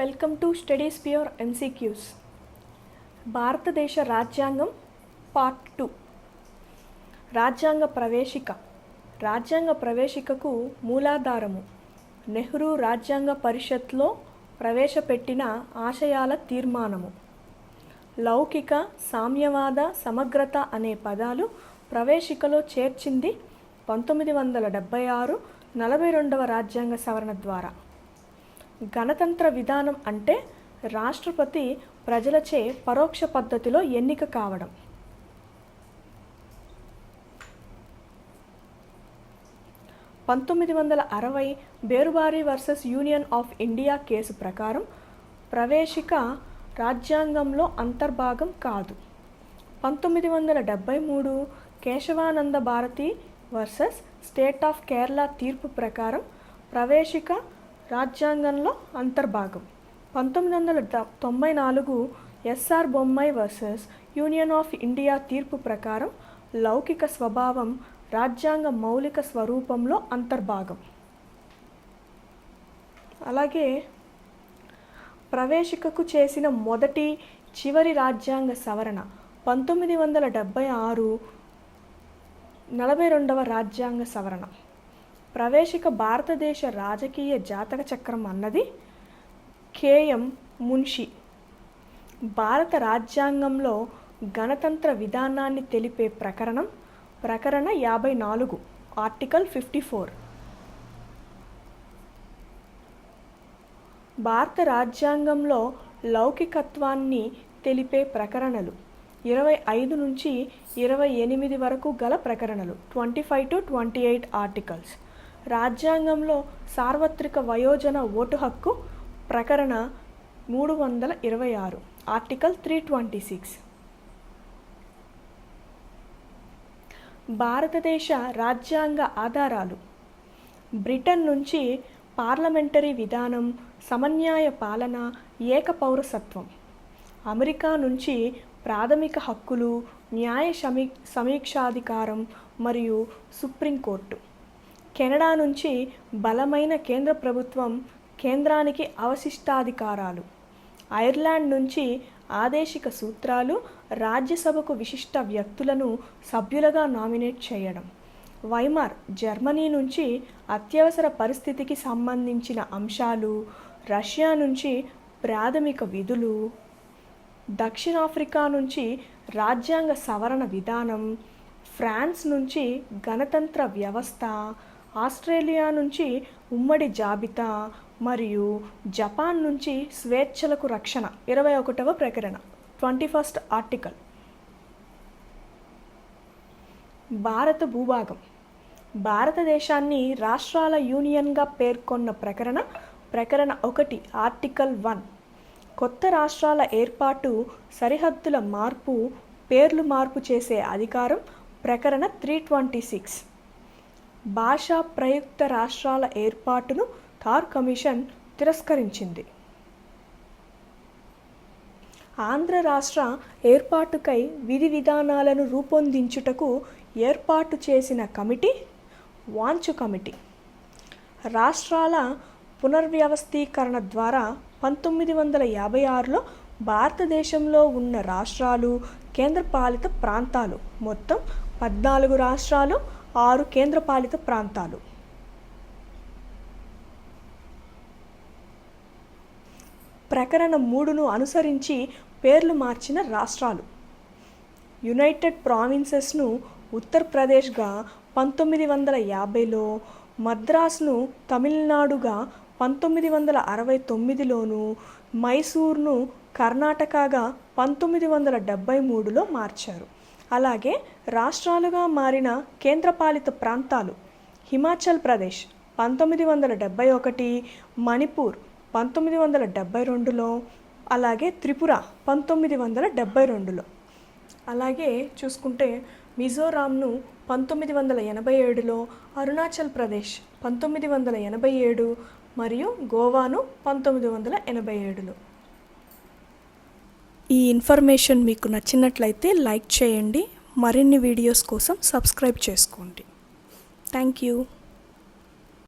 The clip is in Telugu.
Welcome to studies pure MCQs. భారతదేశ రాజ్యాంగం పార్ట్ 2. రాజ్యాంగ ప్రవేశికకు మూలాధారము నెహ్రూ రాజ్యాంగ పరిషత్లో ప్రవేశపెట్టిన ఆశయాల తీర్మానము. లౌకిక, సామ్యవాద, సమగ్రత అనే పదాలు ప్రవేశికలో చేర్చింది 1976 42వ రాజ్యాంగ సవరణ ద్వారా. గణతంత్ర విధానం అంటే రాష్ట్రపతి ప్రజలచే పరోక్ష పద్ధతిలో ఎన్నిక కావడం. Berubari versus union of India case ప్రకారం ప్రవేశిక రాజ్యాంగంలో అంతర్భాగం కాదు. 1973 Kesavananda Bharati versus state of Kerala తీర్పు ప్రకారం ప్రవేశిక రాజ్యాంగంలో అంతర్భాగం. 1994 SR Bommai versus union of India తీర్పు ప్రకారం లౌకిక స్వభావం రాజ్యాంగ మౌలిక స్వరూపంలో అంతర్భాగం. అలాగే ప్రవేశికకు చేసిన మొదటి చివరి రాజ్యాంగ సవరణ 1976 42వ రాజ్యాంగ సవరణ. ప్రవేశిక భారతదేశ రాజకీయ జాతక చక్రం అన్నది KM మున్షి. భారత రాజ్యాంగంలో గణతంత్ర విధానాన్ని తెలిపే ప్రకరణ 54 ఆర్టికల్ 54. భారత రాజ్యాంగంలో లౌకికత్వాన్ని తెలిపే ప్రకరణలు 25 నుంచి 28 వరకు గల ప్రకరణలు 25 to 28 ఆర్టికల్స్. రాజ్యాంగంలో సార్వత్రిక వయోజన ఓటు హక్కు ప్రకరణ 326 ఆర్టికల్ 326. భారతదేశ రాజ్యాంగ ఆధారాలు బ్రిటన్ నుంచి పార్లమెంటరీ విధానం, సమన్యాయ పాలన, ఏక పౌరసత్వం. అమెరికా నుంచి ప్రాథమిక హక్కులు, న్యాయ సమీక్షాధికారం మరియు సుప్రీంకోర్టు. కెనడా నుంచి బలమైన కేంద్ర ప్రభుత్వం, కేంద్రానికి అవశిష్టాధికారాలు. ఐర్లాండ్ నుంచి ఆదేశిక సూత్రాలు, రాజ్యసభకు విశిష్ట వ్యక్తులను సభ్యులుగా నామినేట్ చేయడం. వైమార్ జర్మనీ నుంచి అత్యవసర పరిస్థితికి సంబంధించిన అంశాలు. రష్యా నుంచి ప్రాథమిక విధులు. దక్షిణాఫ్రికా నుంచి రాజ్యాంగ సవరణ విధానం. ఫ్రాన్స్ నుంచి గణతంత్ర వ్యవస్థ. ఆస్ట్రేలియా నుంచి ఉమ్మడి జాబితా మరియు జపాన్ నుంచి స్వేచ్ఛలకు రక్షణ 21వ ప్రకరణ 21st ఆర్టికల్. భారత భూభాగం భారతదేశాన్ని రాష్ట్రాల యూనియన్గా పేర్కొన్న ప్రకరణ 1 ఆర్టికల్ 1. కొత్త రాష్ట్రాల ఏర్పాటు, సరిహద్దుల మార్పు, పేర్లు మార్పు చేసే అధికారం ప్రకరణ 326. భాషా ప్రయుక్త రాష్ట్రాల ఏర్పాటును థార్ కమిషన్ తిరస్కరించింది. ఆంధ్ర రాష్ట్ర ఏర్పాటుకై విధి విధానాలను రూపొందించుటకు ఏర్పాటు చేసిన కమిటీ వాంచు కమిటీ. రాష్ట్రాల పునర్వ్యవస్థీకరణ ద్వారా 1956లో భారతదేశంలో ఉన్న రాష్ట్రాలు, కేంద్రపాలిత ప్రాంతాలు మొత్తం 14 రాష్ట్రాలు, 6 కేంద్రపాలిత ప్రాంతాలు. ప్రకరణ 3ను అనుసరించి పేర్లు మార్చిన రాష్ట్రాలు. యునైటెడ్ ప్రావిన్సెస్ను ఉత్తరప్రదేశ్గా 1950లో, మద్రాస్ను తమిళనాడుగా 1969లోను, మైసూర్ను కర్ణాటకగా 1973లో మార్చారు. అలాగే రాష్ట్రాలుగా మారిన కేంద్రపాలిత ప్రాంతాలు హిమాచల్ ప్రదేశ్ 1971, మణిపూర్ 1972లో, అలాగే త్రిపుర 1972లో. అలాగే చూసుకుంటే మిజోరాంను 1987లో, అరుణాచల్ ప్రదేశ్ 1987 మరియు గోవాను 1987లో. ఈ ఇన్ఫర్మేషన్ మీకు నచ్చినట్లయితే లైక్ చేయండి. మరిన్ని వీడియోస్ కోసం సబ్స్క్రైబ్ చేసుకోండి. Thank you.